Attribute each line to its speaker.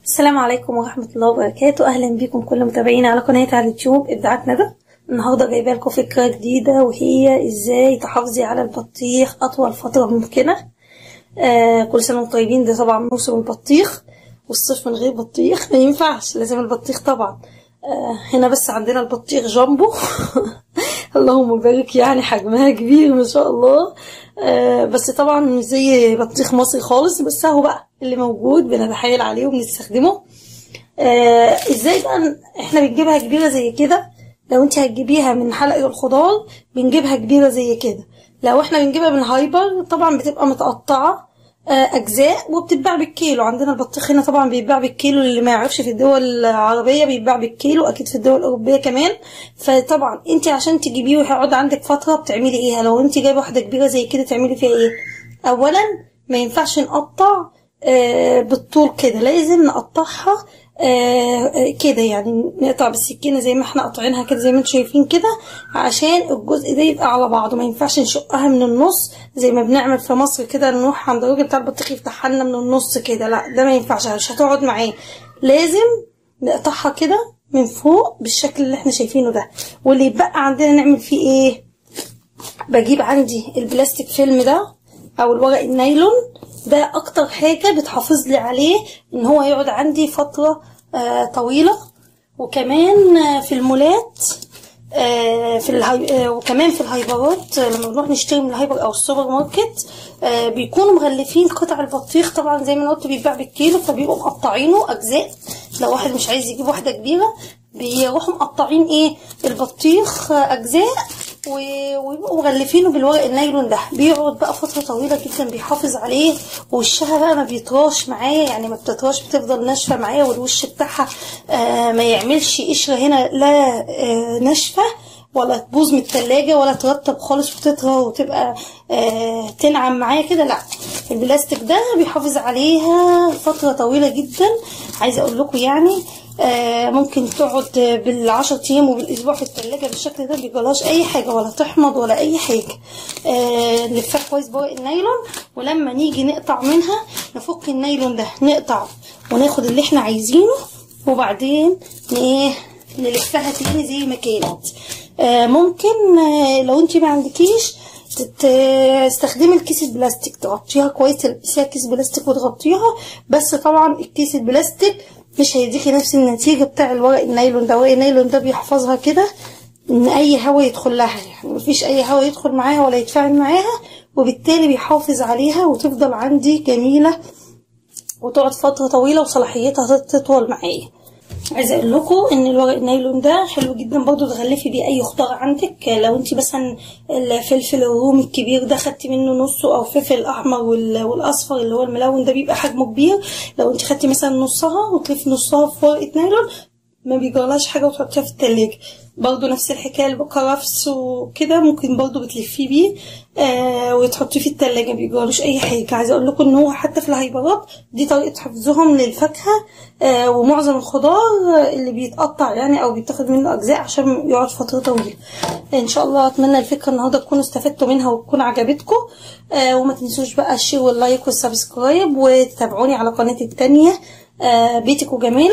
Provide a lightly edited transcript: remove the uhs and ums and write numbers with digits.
Speaker 1: السلام عليكم ورحمة الله وبركاته. أهلا بكم كل متابعينا على قناتي على اليوتيوب إبداعات ندى. النهاردة جايبه لكم فكرة جديدة، وهي إزاي تحافظي على البطيخ أطول فترة ممكنة. كل سنة وانتم طيبين. ده طبعا موسم البطيخ، والصيف من غير بطيخ ما ينفعش، لازم البطيخ طبعا. هنا بس عندنا البطيخ جامبو اللهم بارك، يعني حجمها كبير ما شاء الله. بس طبعا مش زي بطيخ مصري خالص، بس اهو بقى اللي موجود بنتحايل عليه وبنستخدمه. ازاي بقى احنا بنجيبها كبيرة زي كده؟ لو انت هتجيبيها من حلقة الخضار بنجيبها كبيرة زي كده. لو احنا بنجيبها من هايبر طبعا بتبقى متقطعة اجزاء وبتتباع بالكيلو. عندنا البطيخ هنا طبعا بيتباع بالكيلو، اللي ما يعرفش في الدول العربيه بيتباع بالكيلو، اكيد في الدول الاوروبيه كمان. فطبعا انت عشان تجيبيه وهيقعد عندك فتره بتعملي ايه؟ لو انت جايبه واحده كبيره زي كده تعملي فيها ايه؟ اولا ما ينفعش نقطع بالطول كده، لازم نقطعها كده، يعني نقطع بالسكينه زي ما احنا قاطعينها كده، زي ما انتم شايفين كده، عشان الجزء ده يبقى على بعضه. ما ينفعش نشقها من النص زي ما بنعمل في مصر كده، نروح عند الراجل بتاع البطيخ يفتحها لنا من النص كده، لا ده ما ينفعش، مش هتقعد معاه. لازم نقطعها كده من فوق بالشكل اللي احنا شايفينه ده. واللي يبقى عندنا نعمل فيه ايه؟ بجيب عندي البلاستيك فيلم ده او الورق النايلون ده، اكتر حاجة بتحافظ لي عليه ان هو يقعد عندي فترة طويلة. وكمان في المولات وكمان في الهايبرات، لما بنروح نشتري من الهايبر او السوبر ماركت بيكونوا مغلفين قطع البطيخ، طبعا زي ما قلت بيتباع بالكيلو، فبيبقوا مقطعينه اجزاء. لو واحد مش عايز يجيب واحدة كبيرة بيروحوا مقطعين ايه البطيخ اجزاء ويبقوا مغلفينه بالورق النايلون ده. بيقعد بقى فتره طويله جدا، بيحافظ عليه. ووشها بقى ما بيطراش معايا، يعني ما بتطراش، بتفضل ناشفه معايا. والوش بتاعها ما يعملش قشره هنا، لا ناشفه ولا تبوظ من التلاجة ولا ترطب خالص وتطرى وتبقى تنعم معايا كده، لا. البلاستيك ده بيحافظ عليها فتره طويله جدا. عايزه اقول لكم يعني ممكن تقعد بالعشر ايام وبالاسبوع في التلاجة بالشكل ده، مبيجرالهاش اي حاجه ولا تحمض ولا اي حاجه. نلفها كويس بورق النايلون، ولما نيجي نقطع منها نفك النايلون ده، نقطع وناخد اللي احنا عايزينه، وبعدين نلفها تاني زي ما كانت. ممكن لو انتي ما عندكيش تستخدمي الكيس البلاستيك، تغطيها كويس، تلبسيها كيس بلاستيك وتغطيها. بس طبعا الكيس البلاستيك مش هيديكي نفس النتيجة بتاع الورق النايلون ده. ورق النايلون ده بيحفظها كده ان اي هوا يدخل لها، يعني مفيش اي هوا يدخل معاها ولا يتفاعل معاها، وبالتالي بيحافظ عليها وتفضل عندي جميلة وتقعد فترة طويلة وصلاحيتها تطول معايا. عايزه اقول لكم ان الورق النايلون ده حلو جدا برضو تغلفي بيه اي خضار عندك. لو انت مثلا الفلفل الرومي الكبير ده خدتي منه نصه، او الفلفل الاحمر والاصفر اللي هو الملون ده بيبقى حجمه كبير، لو انت خدتي مثلا نصها وتلفي نصها في ورقه نايلون ما بيجرالهاش حاجه وتحطيها في التلاجة. برضو نفس الحكايه الكرفس وكده ممكن برضو بتلفيه بيه وتحطيه في التلاجة، ما بيجرالوش اي حاجه. عايزه اقول لكم ان هو حتى في الهايبرات دي طريقه حفظهم للفاكهه ومعظم الخضار اللي بيتقطع يعني او بيتاخد منه اجزاء عشان يقعد فتره طويله. ان شاء الله اتمنى الفكره النهارده تكونوا استفدتوا منها وتكون عجبتكم. وما تنسوش بقى الشير واللايك والسبسكرايب، وتتابعوني على قناتي التانية بيتك وجمالك.